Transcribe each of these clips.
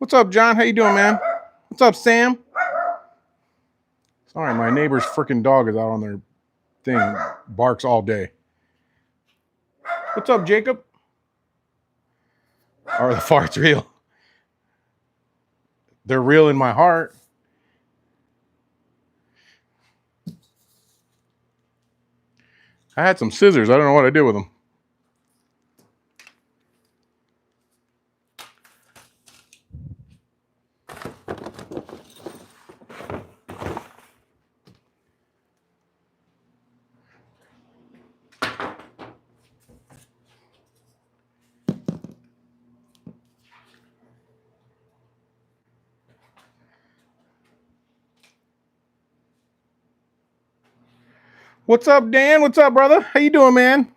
What's up, John? How you doing, man? What's up, Sam? Sorry, my neighbor's freaking dog is out on their thing, barks all day. What's up, Jacob? Are the farts real? They're real in my heart. I had some scissors. I don't know what I did with them. What's up, Dan? What's up, brother? How you doing, man?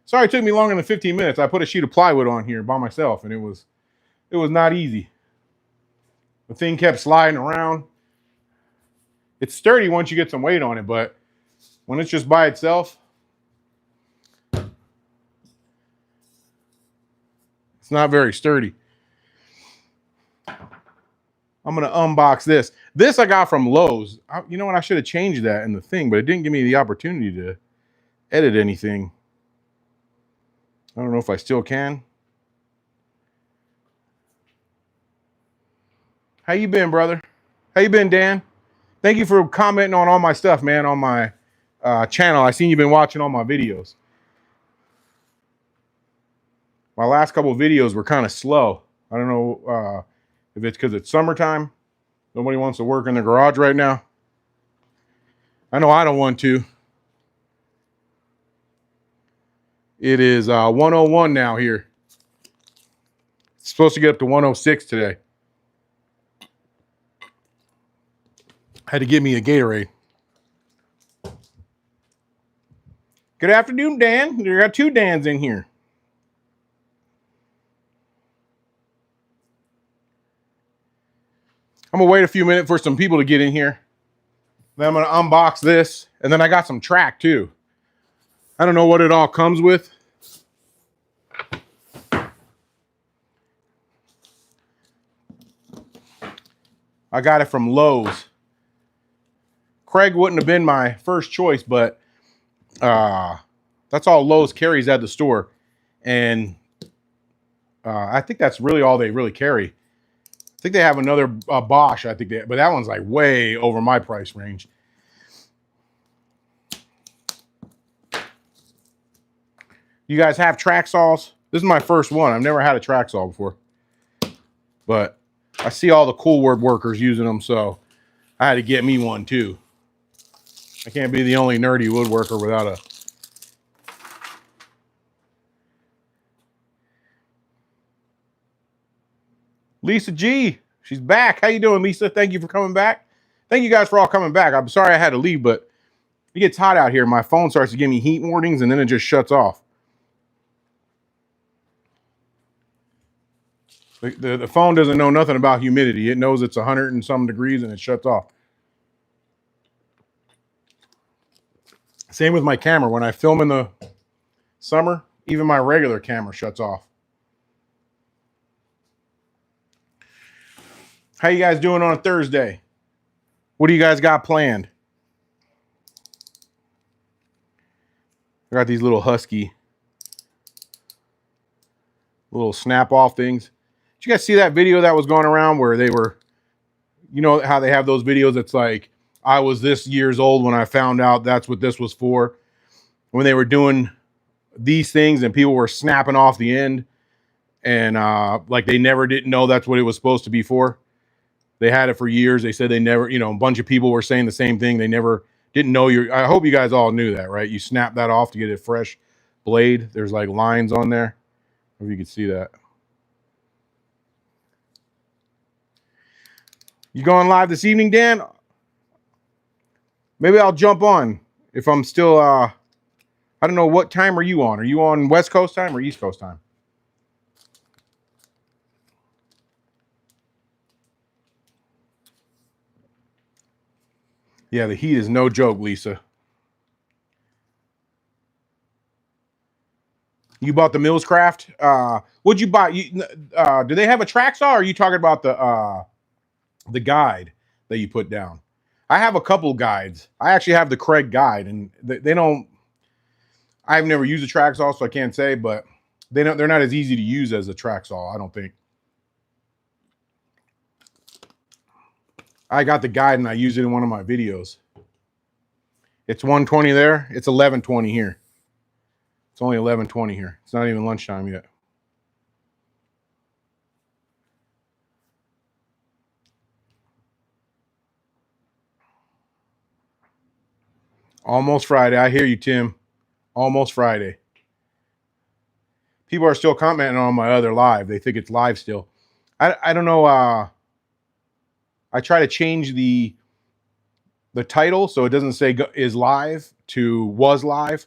Sorry it took me longer than 15 minutes. I put a sheet of plywood on here by myself, and it was not easy. The thing kept sliding around. It's sturdy once you get some weight on it, but when it's just by itself, it's not very sturdy. I'm going to unbox this. This I got from Lowe's. You know what? I should have changed that in the thing, but it didn't give me the opportunity to edit anything. I don't know if I still can. How you been, brother? How you been, Dan? Thank you for commenting on all my stuff, man, on my channel. I seen you've been watching all my videos. My last couple of videos were kind of slow. I don't know if it's because it's summertime. Nobody wants to work in the garage right now. I know I don't want to. It is 101 now here. It's supposed to get up to 106 today. Had to give me a Gatorade. Good afternoon, Dan. You got two Dans in here. I'm gonna wait a few minutes for some people to get in here. Then I'm gonna unbox this, and then I got some track too. I don't know what it all comes with. I got it from Lowe's. Kreg wouldn't have been my first choice, but that's all Lowe's carries at the store. And I think that's really all they really carry. I think they have another Bosch, but that one's like way over my price range. You guys have Tracksaws? This is my first one. I've never had a Tracksaw before. But I see all the cool woodworkers using them, so I had to get me one too. I can't be the only nerdy woodworker without a... Lisa G, she's back. How you doing, Lisa? Thank you for coming back. Thank you guys for all coming back. I'm sorry I had to leave, but it gets hot out here. My phone starts to give me heat warnings, and then it just shuts off. The phone doesn't know nothing about humidity. It knows it's 100 and some degrees, and it shuts off. Same with my camera. When I film in the summer, even my regular camera shuts off. How you guys doing on a Thursday? What do you guys got planned? I got these little husky, little snap off things. Did you guys see that video that was going around where they were, you know how they have those videos? It's like, I was this years old when I found out that's what this was for. When they were doing these things and people were snapping off the end, and like they never didn't know that's what it was supposed to be for. They had it for years. They said they never, you know, a bunch of people were saying the same thing. They never didn't know I hope you guys all knew that, right? You snap that off to get a fresh blade. There's like lines on there. I don't know if you could see that. You going live this evening, Dan? Maybe I'll jump on if I'm still, I don't know, what time are you on? Are you on West Coast time or East Coast time? Yeah, the heat is no joke, Lisa. You bought the Millscraft. What'd you buy? Do they have a Tracksaw, or are you talking about the guide that you put down? I have a couple guides. I actually have the Kreg guide, and they don't. I've never used a Tracksaw, so I can't say, but they're not as easy to use as a Tracksaw, I don't think. I got the guide and I use it in one of my videos. It's 120 there. It's 11:20 here. It's only 11:20 here. It's not even lunchtime yet. Almost Friday. I hear you, Tim. Almost Friday. People are still commenting on my other live. They think it's live still. I don't know. I try to change the title so it doesn't say is live to was live,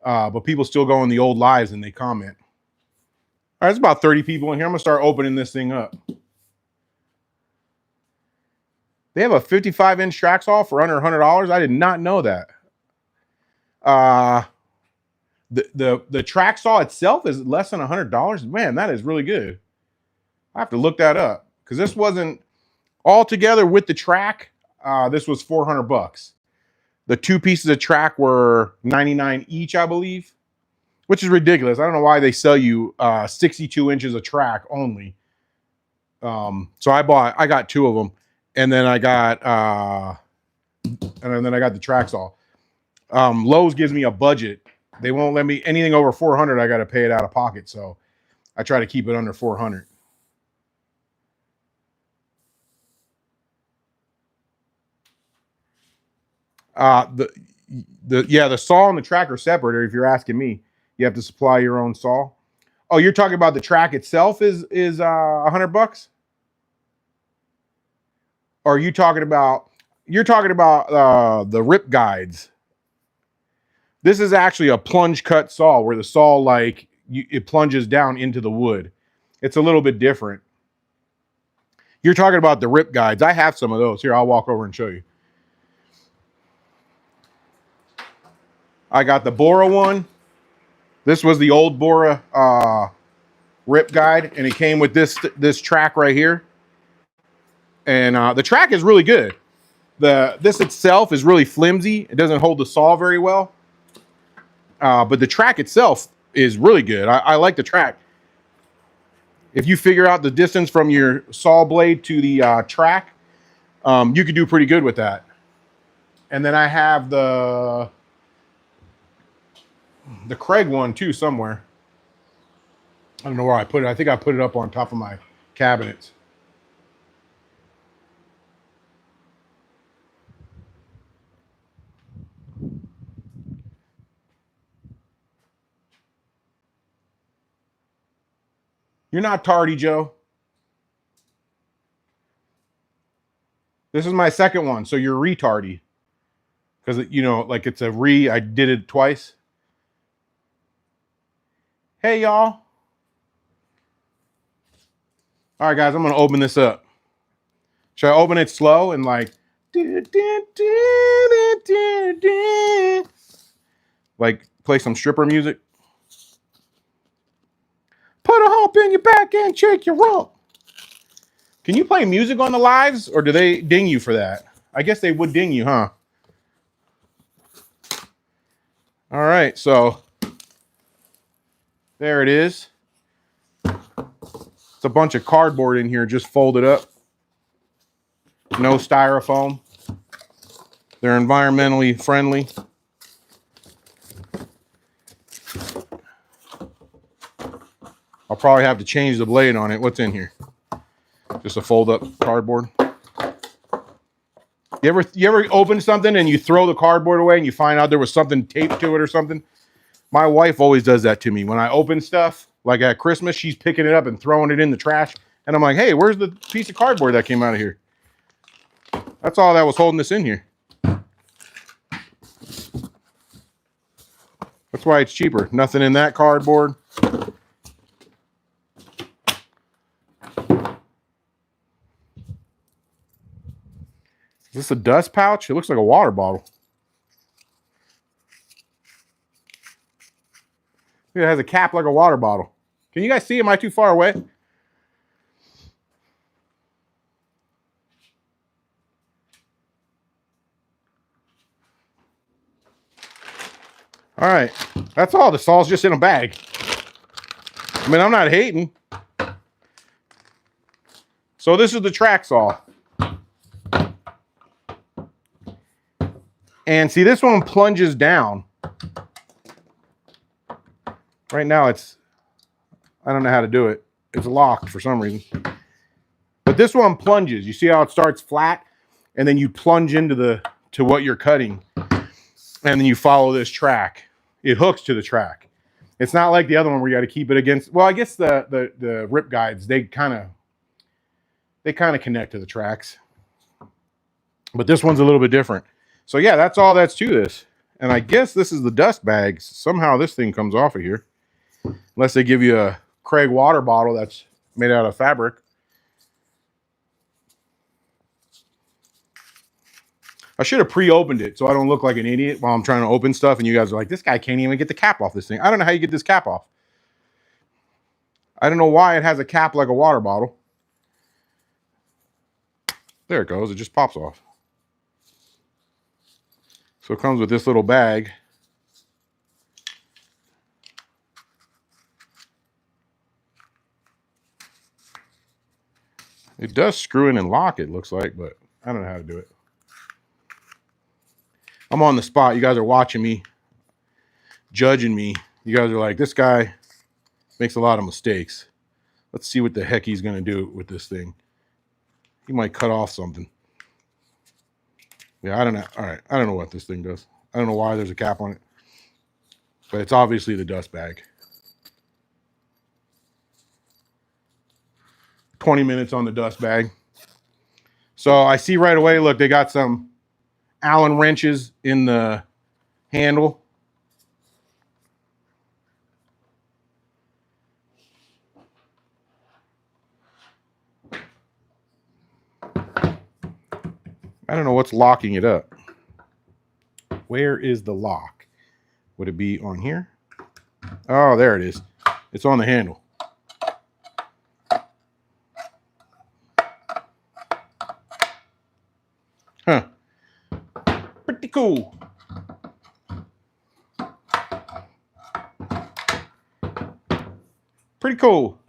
but people still go on the old lives and they comment. All right, there's about 30 people in here. I'm gonna start opening this thing up. They have a 55-inch Tracksaw for under $100. I did not know that. The Tracksaw itself is less than $100. Man, that is really good. I have to look that up because this wasn't all together with the track. This was $400. The two pieces of track were $99 each, I believe, which is ridiculous. I don't know why they sell you 62 inches of track only. So I got two of them, and then I got the Tracksaw. Lowe's gives me a budget. They won't let me anything over 400. I got to pay it out of pocket, so I try to keep it under 400. The saw and the track are separate, or if you're asking me, you have to supply your own saw. Oh, you're talking about the track itself is $100? Or are you talking about the rip guides? This is actually a plunge cut saw where the saw it plunges down into the wood. It's a little bit different. You're talking about the rip guides. I have some of those. Here, I'll walk over and show you. I got the Bora one. This was the old Bora rip guide, and it came with this track right here. And the track is really good. This itself is really flimsy. It doesn't hold the saw very well. But the track itself is really good. I like the track. If you figure out the distance from your saw blade to the track, you could do pretty good with that. And then I have the Kreg one too somewhere. I don't know where I put it. I think I put it up on top of my cabinets. You're not tardy, Joe. This is my second one, so you're retardy. Because, like it's I did it twice. Hey, y'all. All right, guys, I'm going to open this up. Should I open it slow and like play some stripper music? Put a hump in your back and shake your rump. Can you play music on the lives, or do they ding you for that? I guess they would ding you, huh? All right, so there it is. It's a bunch of cardboard in here just folded up. No styrofoam. They're environmentally friendly. I'll probably have to change the blade on it. What's in here? Just a fold up cardboard. You ever open something and you throw the cardboard away and you find out there was something taped to it or something? My wife always does that to me. When I open stuff, like at Christmas, she's picking it up and throwing it in the trash. And I'm like, hey, where's the piece of cardboard that came out of here? That's all that was holding this in here. That's why it's cheaper. Nothing in that cardboard. Is this a dust pouch? It looks like a water bottle. It has a cap like a water bottle. Can you guys see? Am I too far away? All right, that's all. The saw's just in a bag. I mean, I'm not hating. So this is the Tracksaw. And see, this one plunges down. Right now it's, I don't know how to do it. It's locked for some reason. But this one plunges. You see how it starts flat? And then you plunge into to what you're cutting. And then you follow this track. It hooks to the track. It's not like the other one where you got to keep it against. Well, I guess the rip guides, they kind of connect to the tracks. But this one's a little bit different. So yeah, that's all that's to this. And I guess this is the dust bags. Somehow this thing comes off of here. Unless they give you a Kreg water bottle that's made out of fabric. I should have pre-opened it so I don't look like an idiot while I'm trying to open stuff and you guys are like, this guy can't even get the cap off this thing. I don't know how you get this cap off. I don't know why it has a cap like a water bottle. There it goes. It just pops off. So it comes with this little bag. It does screw in and lock, it looks like, but I don't know how to do it. I'm on the spot. You guys are watching me, judging me. You guys are like, this guy makes a lot of mistakes. Let's see what the heck he's going to do with this thing. He might cut off something. Yeah, I don't know. All right. I don't know what this thing does. I don't know why there's a cap on it. But it's obviously the dust bag. 20 minutes on the dust bag. So I see right away, look, they got some Allen wrenches in the handle. I don't know what's locking it up. Where is the lock? Would it be on here? Oh, there it is. It's on the handle. Huh. Pretty cool. Pretty cool.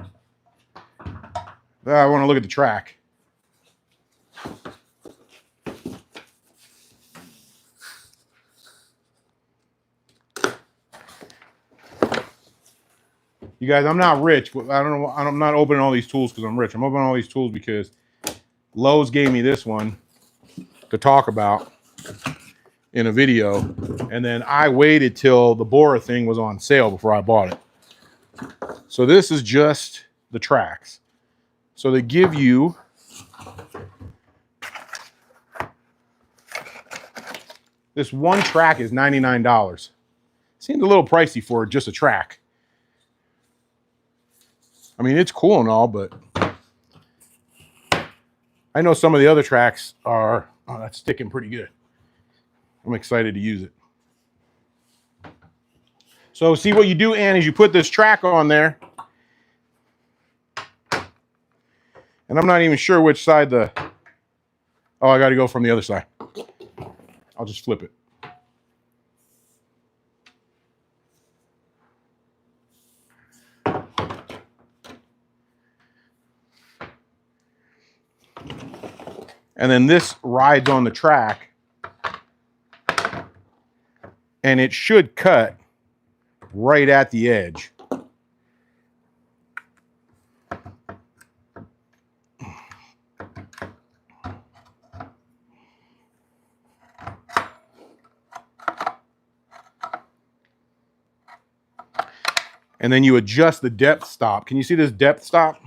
I want to look at the track. You guys, I'm not rich. I don't know. I'm not opening all these tools because I'm rich. I'm opening all these tools because Lowe's gave me this one to talk about in a video. And then I waited till the Bora thing was on sale before I bought it. So this is just the tracks. So they give you this one track is $99. Seemed a little pricey for just a track. I mean, it's cool and all, but I know some of the other tracks are, oh, that's sticking pretty good. I'm excited to use it. So see what you do, Ann, is you put this track on there. And I'm not even sure which side the, oh, I got to go from the other side. I'll just flip it. And then this rides on the track. And it should cut right at the edge. And then you adjust the depth stop. Can you see this depth stop?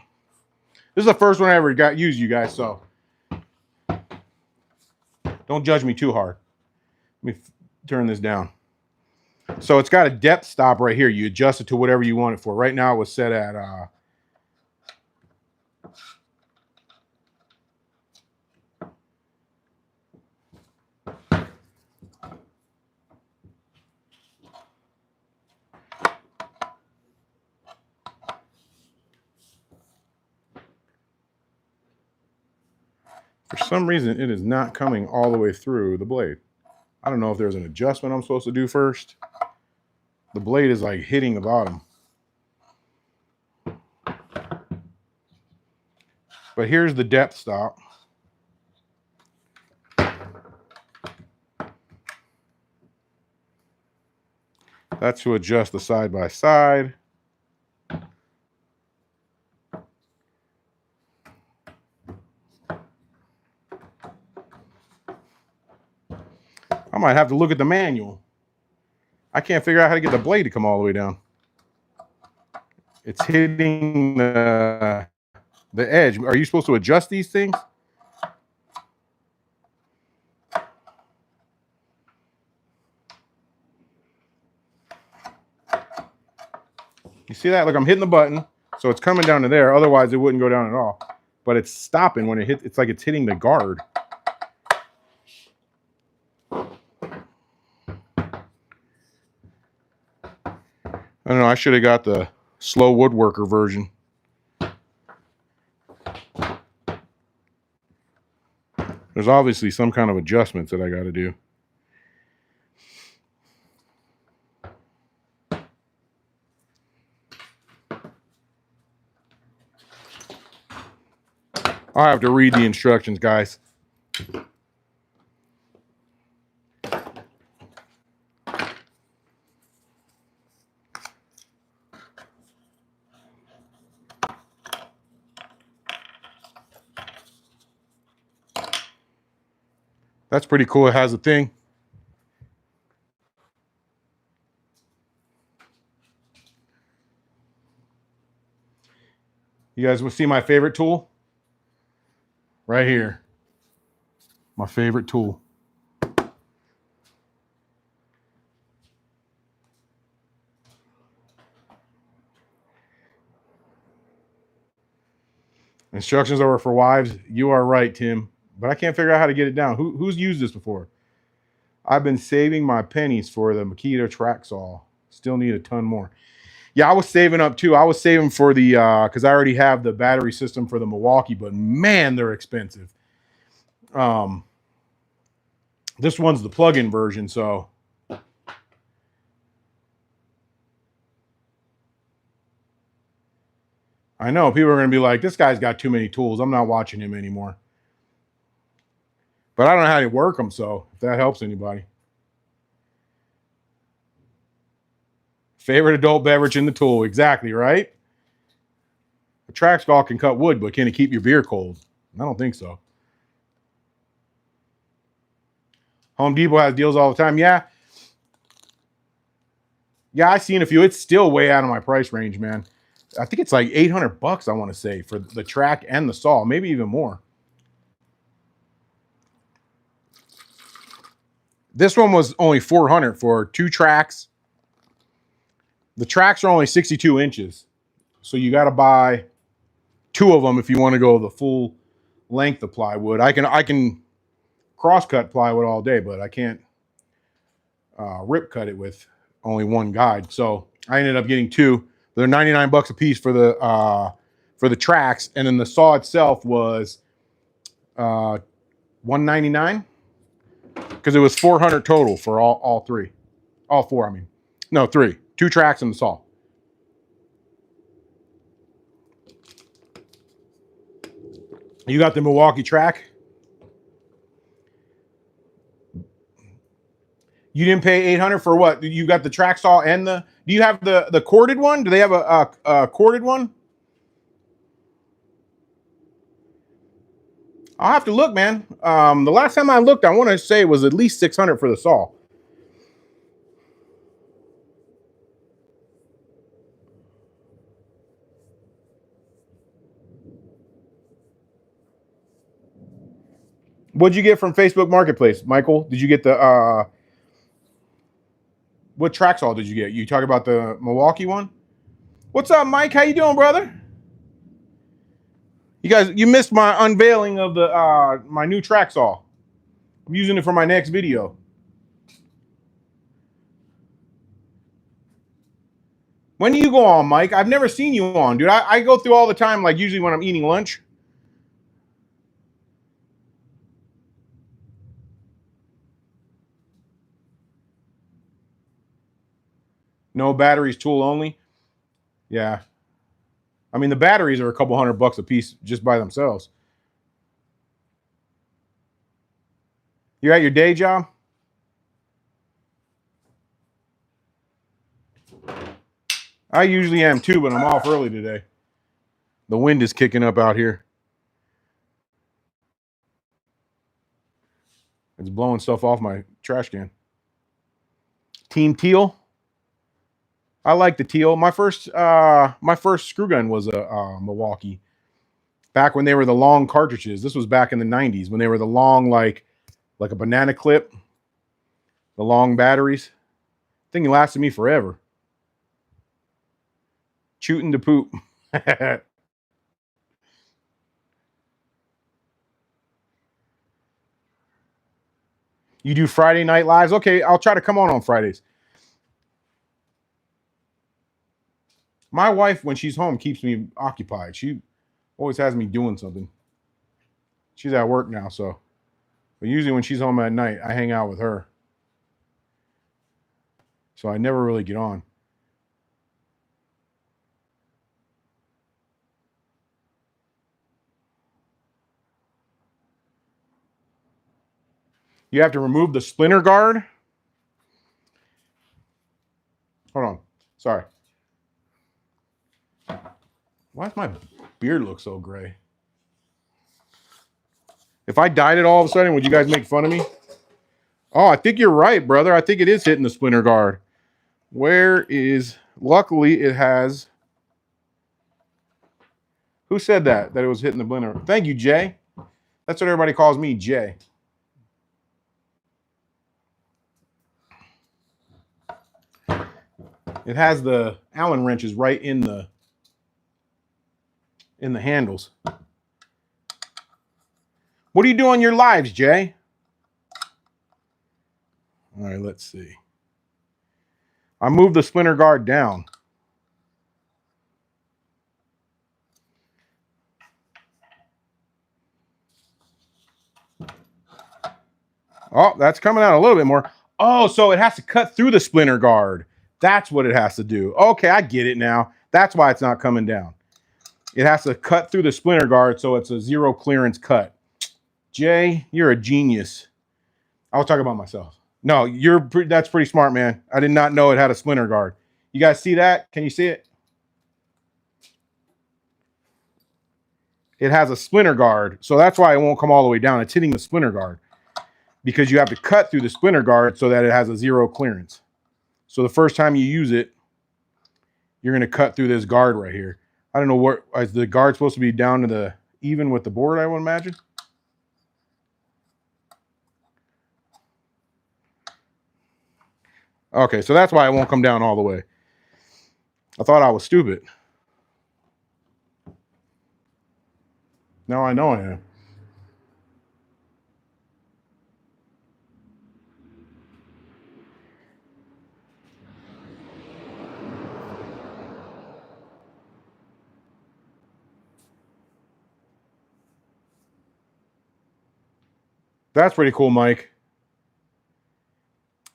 This is the first one I ever got used, you guys, so don't judge me too hard. Let me turn this down. So it's got a depth stop right here. You adjust it to whatever you want it for. Right now it was set at some reason, it is not coming all the way through the blade. I don't know if there's an adjustment I'm supposed to do first. The blade is like hitting the bottom. But here's the depth stop. That's to adjust the side by side. I might have to look at the manual. I can't figure out how to get the blade to come all the way down. It's hitting the edge. Are you supposed to adjust these things? You see that? Look, I'm hitting the button, so it's coming down to there. Otherwise, it wouldn't go down at all. But it's stopping when it hits. It's like it's hitting the guard. I don't know. I should have got the slow woodworker version. There's obviously some kind of adjustments that I got to do. I'll have to read the instructions, guys. That's pretty cool. It has a thing. You guys will see my favorite tool? Right here. My favorite tool. Instructions are for wives. You are right, Tim. But I can't figure out how to get it down. Who's used this before? I've been saving my pennies for the Makita Tracksaw. Still need a ton more. Yeah, I was saving up too. I was saving for the, because I already have the battery system for the Milwaukee, but man, they're expensive. This one's the plug-in version, so. I know people are going to be like, this guy's got too many tools. I'm not watching him anymore. But I don't know how to work them, so if that helps anybody. Favorite adult beverage in the tool. Exactly, right? A Tracksaw can cut wood, but can it keep your beer cold? I don't think so. Home Depot has deals all the time. Yeah. Yeah, I've seen a few. It's still way out of my price range, man. I think it's like $800, I want to say, for the track and the saw, maybe even more. This one was only $400 for 2 tracks. The tracks are only 62 inches. So you got to buy 2 of them if you want to go the full length of plywood. I can cross-cut plywood all day, but I can't rip cut it with only 1 guide. So I ended up getting 2. They're $99 a piece for the tracks, and then the saw itself was $199 because it was $400 total for all 3, all 4. I mean, no, 3, 2 tracks and the saw. You got the Milwaukee track. You didn't pay $800 for what? You got the Tracksaw and the. Do you have the corded one? Do they have a corded one? I'll have to look, man. The last time I looked, I want to say it was at least $600 for the saw. What'd you get from Facebook Marketplace, Michael? Did you get the what Tracksaw did you get? You talk about the Milwaukee one? What's up, Mike? How you doing, brother? You guys, you missed my unveiling of the my new Tracksaw. I'm using it for my next video. When do you go on, Mike? I've never seen you on, dude. I go through all the time, like usually when I'm eating lunch. No batteries, tool only. Yeah. I mean, the batteries are a couple $100 a piece just by themselves. You're at your day job? I usually am too, but I'm off early today. The wind is kicking up out here. It's blowing stuff off my trash can. Team Teal. I like the teal. My first screw gun was a Milwaukee. Back when they were the long cartridges. This was back in the 90s when they were the long, like a banana clip. The long batteries. Thing lasted me forever. Shooting to poop. You do Friday night lives? Okay, I'll try to come on Fridays. My wife, when she's home, keeps me occupied. She always has me doing something. She's at work now, so. But usually when she's home at night, I hang out with her. So I never really get on. You have to remove the splinter guard. Hold on. Sorry. Why does my beard look so gray? If I dyed it all of a sudden, would you guys make fun of me? Oh, I think you're right, brother. I think it is hitting the splinter guard. Where is... Luckily, it has... Who said that? That it was hitting the splinter? Thank you, Jay. That's what everybody calls me, Jay. It has the Allen wrenches right in the handles. What do you do on your lives, Jay? All right, let's see. I moved the splinter guard down. Oh, that's coming out a little bit more. Oh, so it has to cut through the splinter guard. That's what it has to do. Okay, I get it now. That's why it's not coming down. It has to cut through the splinter guard, so it's a zero clearance cut. Jay, you're a genius. I was talking about myself. No, that's pretty smart, man. I did not know it had a splinter guard. You guys see that? Can you see it? It has a splinter guard, so that's why it won't come all the way down. It's hitting the splinter guard because you have to cut through the splinter guard so that it has a zero clearance. So the first time you use it, you're going to cut through this guard right here. I don't know what is the guard supposed to be down to the even with the board, I would imagine. Okay, so that's why it won't come down all the way. I thought I was stupid. Now I know I am. That's pretty cool, Mike.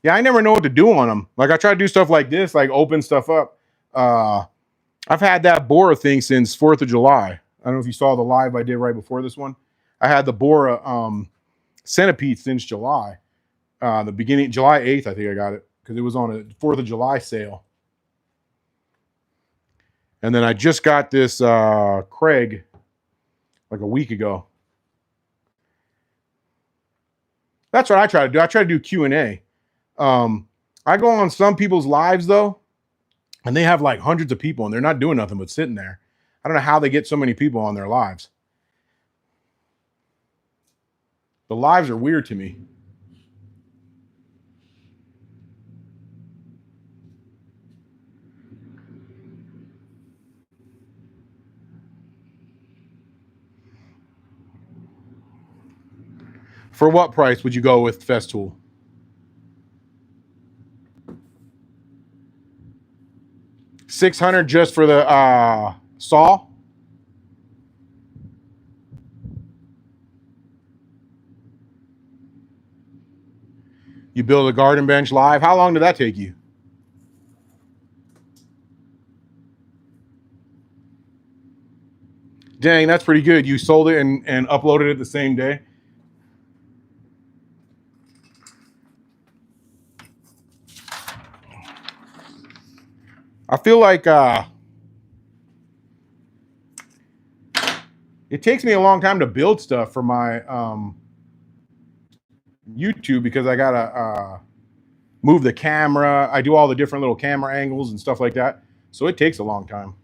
Yeah, I never know what to do on them. Like I try to do stuff like this, like open stuff up. I've had that Bora thing since 4th of July. I don't know if you saw the live I did right before this one. I had the Bora centipede since July. The beginning, July 8th, I think I got it because it was on a 4th of July sale. And then I just got this Kreg like a week ago. That's what I try to do. I try to do Q&A. I go on some people's lives though, and they have like hundreds of people and they're not doing nothing but sitting there. I don't know how they get so many people on their lives. The lives are weird to me. For what price would you go with Festool? $600 just for the saw? You build a garden bench live. How long did that take you? Dang, that's pretty good. You sold it and uploaded it the same day. I feel like it takes me a long time to build stuff for my YouTube because I gotta move the camera. I do all the different little camera angles and stuff like that. So it takes a long time.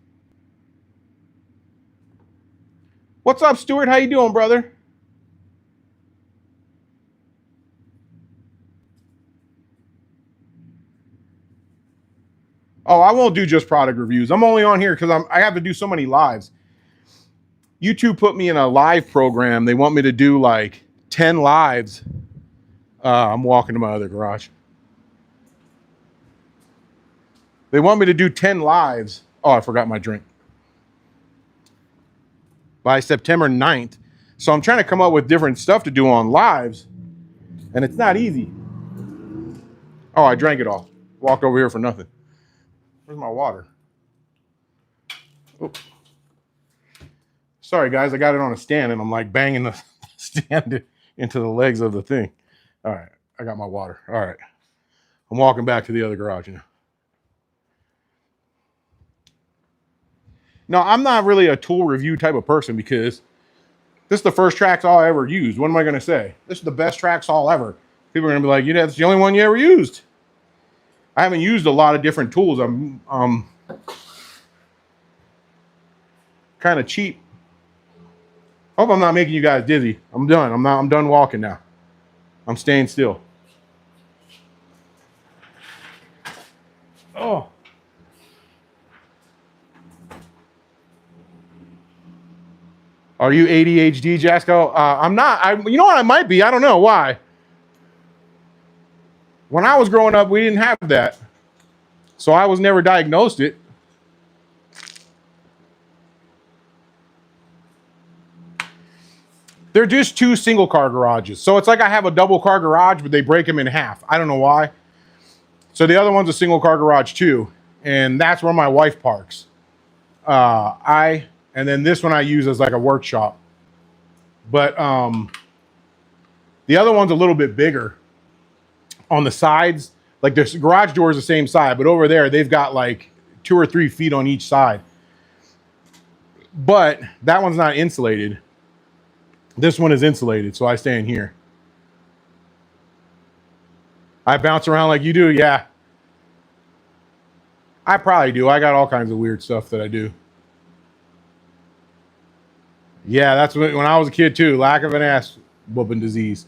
What's up, Stuart? How you doing, brother? Oh, I won't do just product reviews. I'm only on here because I have to do so many lives. YouTube put me in a live program. They want me to do like 10 lives. I'm walking to my other garage. They want me to do 10 lives. Oh, I forgot my drink. By September 9th. So I'm trying to come up with different stuff to do on lives. And it's not easy. Oh, I drank it all. Walked over here for nothing. Where's my water? Oh. Sorry, guys. I got it on a stand and I'm like banging the stand into the legs of the thing. All right. I got my water. All right. I'm walking back to the other garage now. No, I'm not really a tool review type of person because this is the first Tracksaw I ever used. What am I going to say? This is the best Tracksaw ever. People are going to be like, that's the only one you ever used. I haven't used a lot of different tools. I'm kind of cheap. Hope I'm not making you guys dizzy. I'm done. I'm done walking now. I'm staying still. Oh. Are you ADHD, Jasco? I'm not. You know what? I might be. I don't know why. When I was growing up, we didn't have that. So I was never diagnosed it. They're just two single car garages. So it's like I have a double car garage, but they break them in half. I don't know why. So the other one's a single car garage too. And that's where my wife parks. And then this one I use as like a workshop. But the other one's a little bit bigger on the sides. Like the garage door is the same side, but over there they've got like 2 or 3 feet on each side. But that one's not insulated. This one is insulated, so I stay in here. I bounce around like you do, yeah. I probably do. I got all kinds of weird stuff that I do. Yeah, that's when I was a kid too. Lack of an ass whooping disease.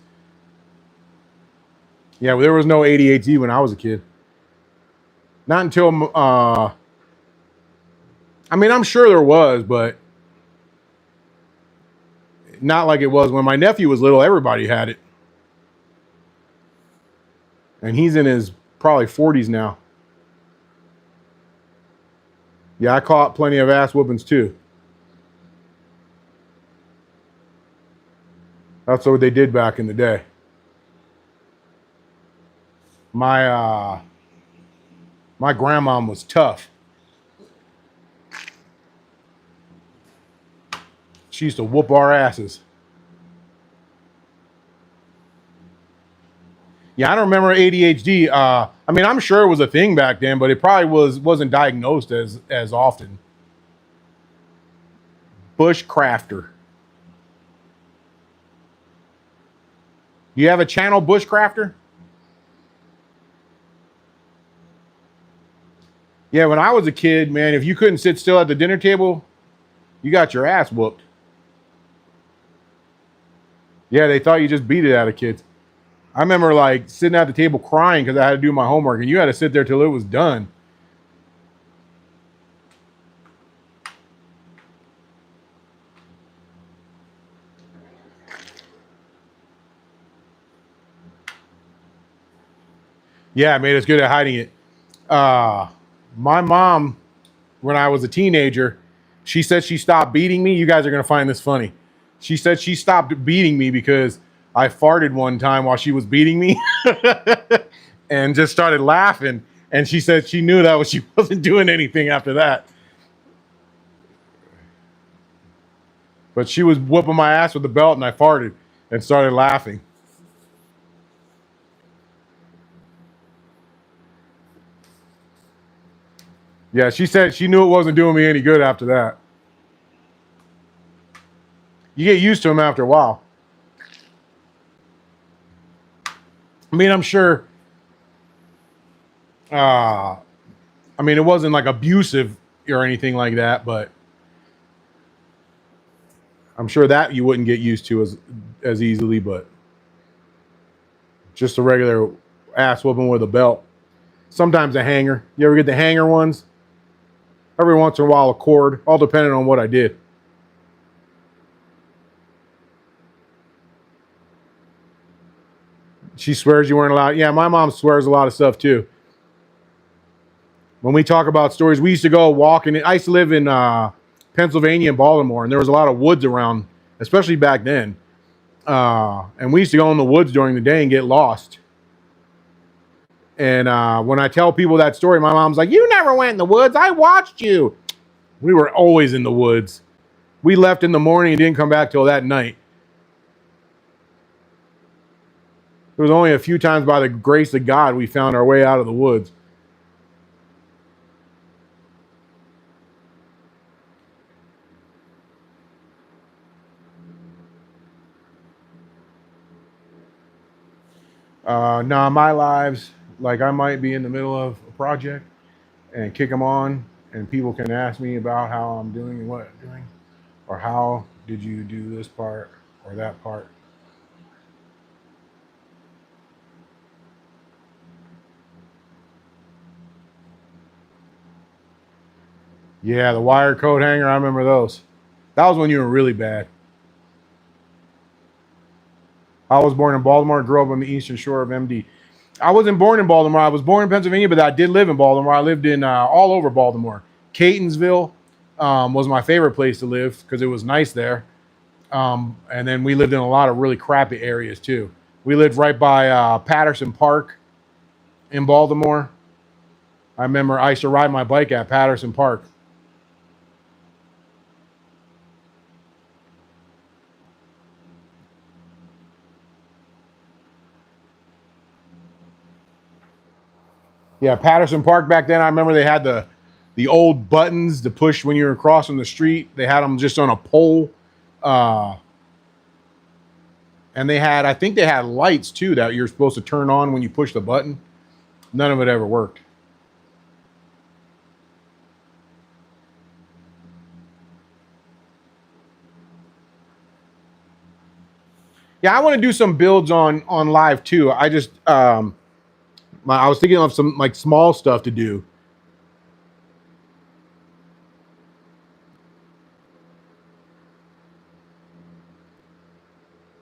Yeah, well, there was no ADHD when I was a kid. Not until, I mean, I'm sure there was, but not like it was when my nephew was little. Everybody had it. And he's in his probably 40s now. Yeah, I caught plenty of ass whoopings too. That's what they did back in the day. My grandmom was tough. She used to whoop our asses. Yeah, I don't remember ADHD. I mean, I'm sure it was a thing back then, but it probably wasn't diagnosed as often. Bushcrafter. You have a channel, Bushcrafter? Yeah, when I was a kid, man, if you couldn't sit still at the dinner table, you got your ass whooped. Yeah, they thought you just beat it out of kids. I remember like sitting at the table crying because I had to do my homework, and you had to sit there till it was done. Yeah, it made us good at hiding it. My mom, when I was a teenager, she said she stopped beating me. You guys are going to find this funny. She said she stopped beating me because I farted one time while she was beating me and just started laughing. And she said she knew that she wasn't doing anything after that. But she was whooping my ass with the belt, and I farted and started laughing. Yeah, she said she knew it wasn't doing me any good after that. You get used to them after a while. I mean, I'm sure. I mean, it wasn't like abusive or anything like that, but I'm sure that you wouldn't get used to as easily. But just a regular ass whooping with a belt. Sometimes a hanger. You ever get the hanger ones? Every once in a while, a cord, all depending on what I did. She swears you weren't allowed. Yeah, my mom swears a lot of stuff too. When we talk about stories, we used to go walking. I used to live in Pennsylvania and Baltimore, and there was a lot of woods around, especially back then. And we used to go in the woods during the day and get lost. And when I tell people that story, my mom's like, "You never went in the woods. I watched you." We were always in the woods. We left in the morning and didn't come back till that night. There was only a few times by the grace of God we found our way out of the woods. Nah, my lives, like I might be in the middle of a project and kick them on, and people can ask me about how I'm doing and what I'm doing, or how did you do this part or that part. Yeah, the wire coat hanger, I remember those. That was when you were really bad. I was born in Baltimore, grew up on the eastern shore of MD. I wasn't born in Baltimore. I was born in Pennsylvania, but I did live in Baltimore. I lived in all over Baltimore. Catonsville was my favorite place to live because it was nice there. And then we lived in a lot of really crappy areas too. We lived right by Patterson Park in Baltimore. I remember I used to ride my bike at Patterson Park. Yeah, Patterson Park back then. I remember they had the old buttons to push when you were crossing the street. They had them just on a pole, uh, and they had, I think they had lights too that you're supposed to turn on when you push the button. None of it ever worked. Yeah, I want to do some builds on live too. I just I was thinking of some like small stuff to do.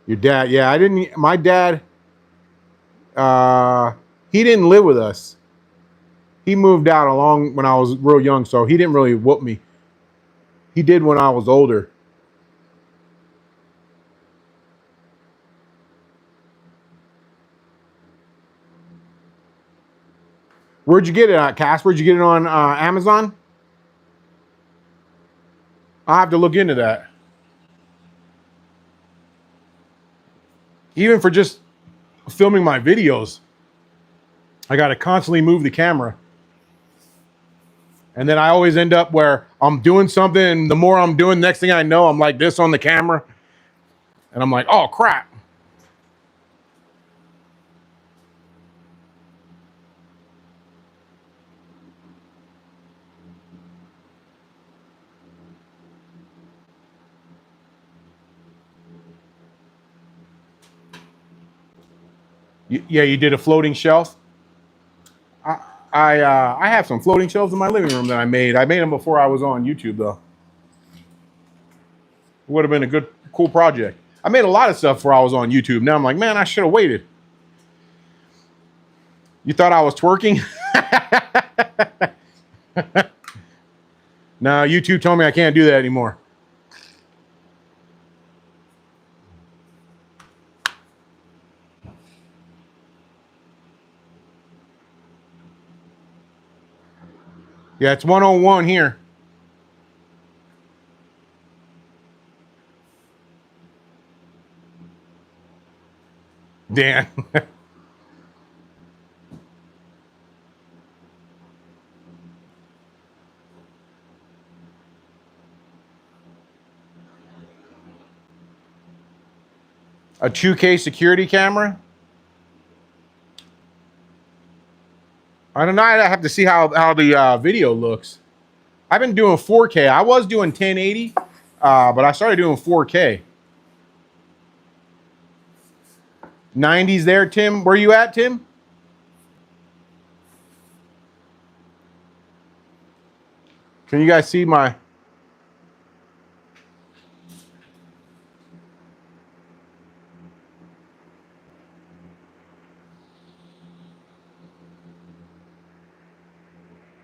Your dad, yeah, I didn't. My dad, uh, he didn't live with us. He moved out along when I was real young, so he didn't really whoop me. He did when I was older. Where'd you get it at, Casper? Did you get it on Amazon? I'll have to look into that. Even for just filming my videos, I got to constantly move the camera. And then I always end up where I'm doing something, and the more I'm doing, next thing I know, I'm like this on the camera. And I'm like, oh, crap. Yeah, you did a floating shelf. I I have some floating shelves in my living room that I made. I made them before I was on YouTube though. It would have been a good, cool project. I made a lot of stuff before I was on YouTube. Now I'm like, man, I should have waited. You thought I was twerking? No, YouTube told me I can't do that anymore. Yeah, it's 101 here. Dan. A 2K security camera? I don't know. I have to see how the video looks. I've been doing 4K. I was doing 1080, but I started doing 4K. 90s there, Tim. Where you at, Tim? Can you guys see my...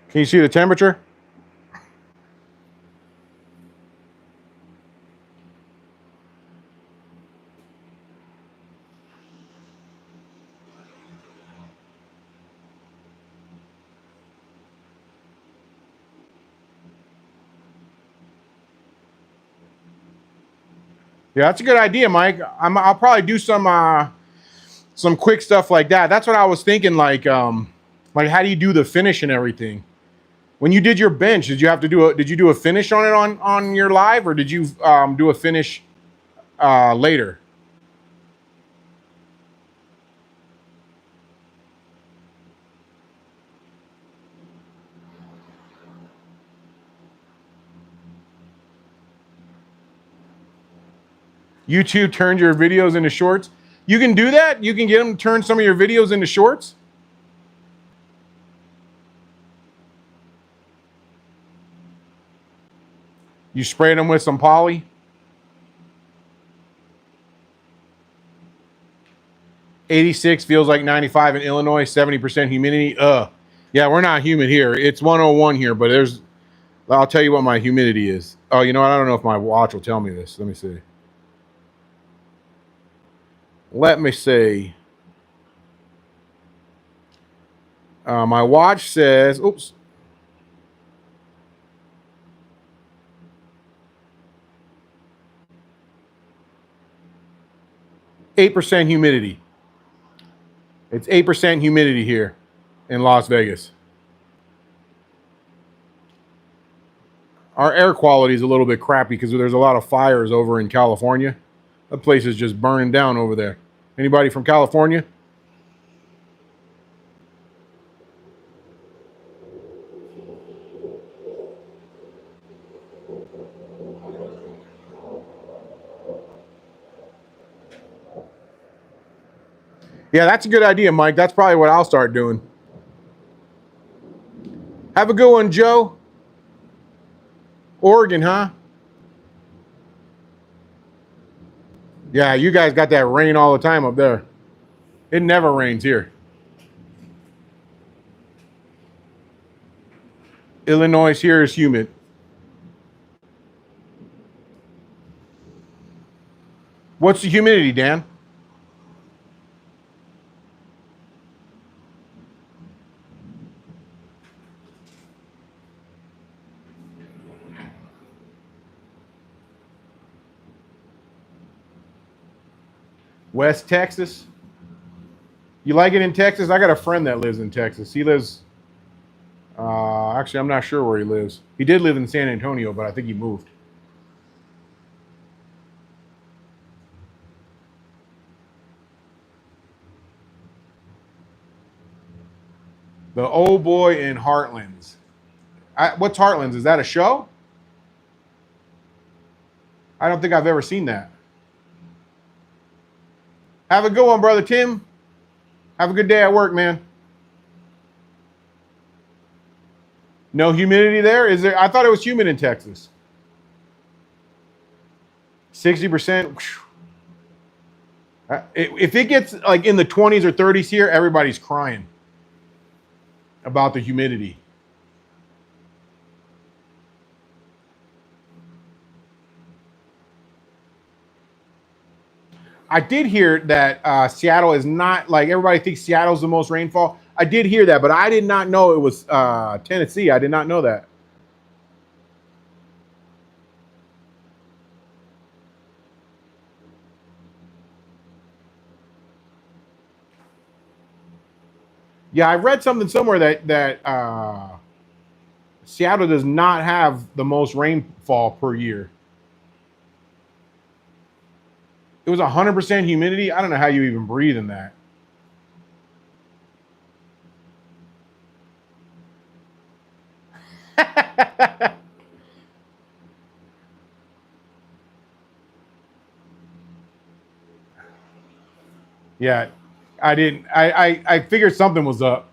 Can you see the temperature? Yeah, that's a good idea, Mike. I'll probably do some quick stuff like that. That's what I was thinking. Like how do you do the finish and everything? When you did your bench, did you do a finish on it on your live, or did you do a finish later? YouTube turned your videos into shorts. You can do that. You can get them to turn some of your videos into shorts. You sprayed them with some poly. '86 feels like 95 in Illinois. 70% humidity. Yeah, we're not humid here. It's 101 here, but I'll tell you what my humidity is. Oh, you know what? I don't know if my watch will tell me this. Let me see. Let me see. My watch says, oops. %8 humidity. It's 8% humidity here in Las Vegas. Our air quality is a little bit crappy because there's a lot of fires over in California. That place is just burning down over there. Anybody from California? Yeah, that's a good idea, Mike. That's probably what I'll start doing. Have a good one, Joe. Oregon, huh? Yeah, you guys got that rain all the time up there. It never rains here. Illinois here is humid. What's the humidity, Dan? West Texas. You like it in Texas? I got a friend that lives in Texas. He lives, actually, I'm not sure where he lives. He did live in San Antonio, but I think he moved. The Old Boy in Heartlands. What's Heartlands? Is that a show? I don't think I've ever seen that. Have a good one, brother Tim. Have a good day at work, man. No humidity there? Is there? I thought it was humid in Texas. 60%. If it gets like in the 20s or 30s here, everybody's crying about the humidity. I did hear that Seattle is not, like, everybody thinks Seattle's the most rainfall. I did hear that, but I did not know it was Tennessee. I did not know that. Yeah, I read something somewhere that Seattle does not have the most rainfall per year. It was 100% humidity. I don't know how you even breathe in that. Yeah, I didn't. I figured something was up.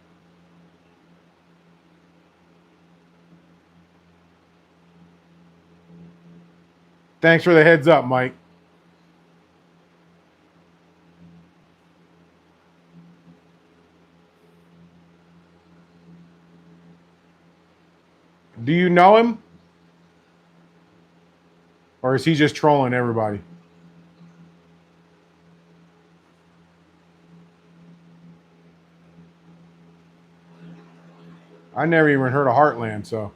Thanks for the heads up, Mike. Do you know him? Or is he just trolling everybody? I never even heard of Heartland, so.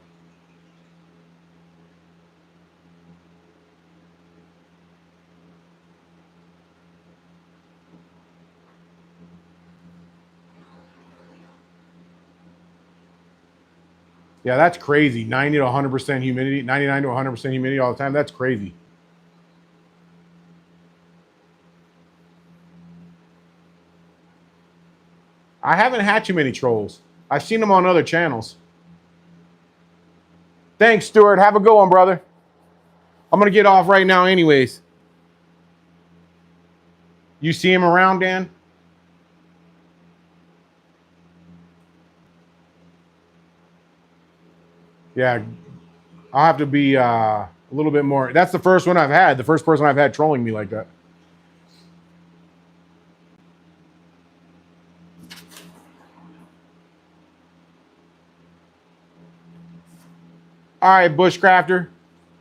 Yeah, that's crazy. 90 to 100% humidity, 99 to 100% humidity all the time. That's crazy. I haven't had too many trolls. I've seen them on other channels. Thanks, Stuart. Have a good one, brother. I'm going to get off right now anyways. You see him around, Dan? Yeah, I'll have to be a little bit more. That's the first one I've had. The first person I've had trolling me like that. All right, Bushcrafter.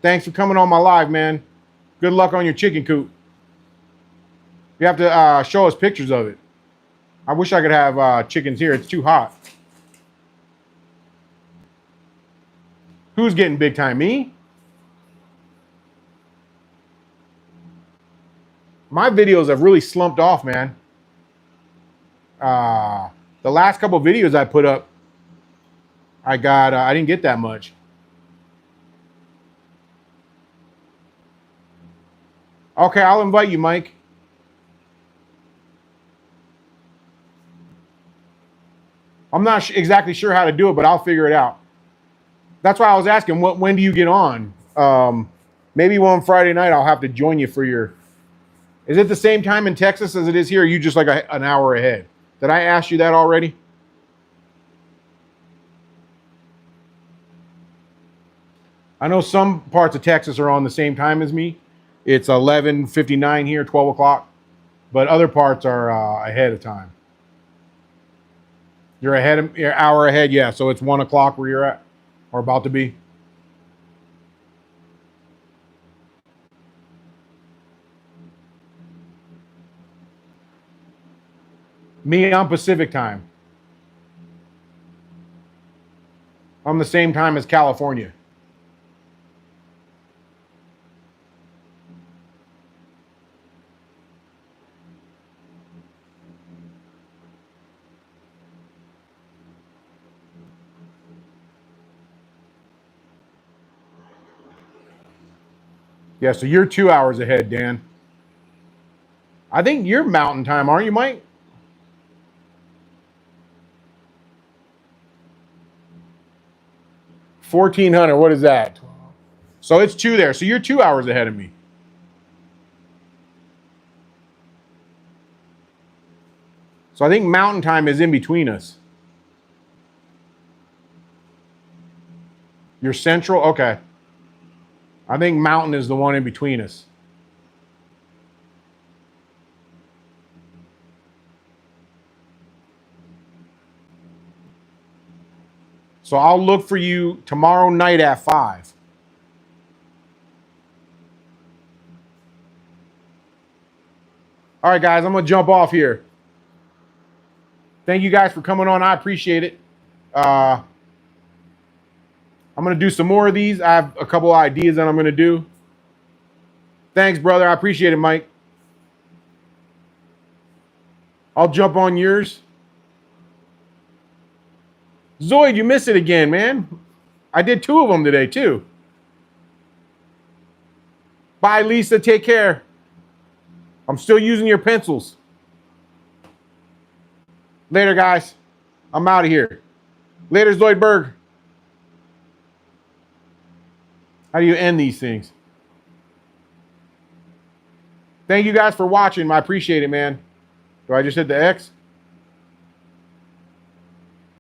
Thanks for coming on my live, man. Good luck on your chicken coop. You have to show us pictures of it. I wish I could have chickens here. It's too hot. Who's getting big time? Me? My videos have really slumped off, man. The last couple videos I put up, I didn't get that much. Okay, I'll invite you, Mike. I'm not exactly sure how to do it, but I'll figure it out. That's why I was asking, when do you get on? Maybe one Friday night I'll have to join you for your. Is it the same time in Texas as it is here? Or are you just like an hour ahead? Did I ask you that already? I know some parts of Texas are on the same time as me. It's 11:59 here, 12 o'clock. But other parts are ahead of time. You're an hour ahead, yeah. So it's 1 o'clock where you're at, or about to be. Me, I'm Pacific time. I'm the same time as California. Yeah, so you're 2 hours ahead, Dan. I think you're Mountain Time, aren't you, Mike? 1400. What is that? So it's 2 there. So you're 2 hours ahead of me. So I think Mountain Time is in between us. You're Central? Okay. I think Mountain is the one in between us. So I'll look for you tomorrow night at 5. All right, guys, I'm going to jump off here. Thank you guys for coming on. I appreciate it. I'm going to do some more of these. I have a couple of ideas that I'm going to do. Thanks, brother. I appreciate it, Mike. I'll jump on yours. Zoid, you missed it again, man. I did 2 of them today, too. Bye, Lisa. Take care. I'm still using your pencils. Later, guys. I'm out of here. Later, Zoidberg. How do you end these things? Thank you guys for watching. I appreciate it, man. Do I just hit the X?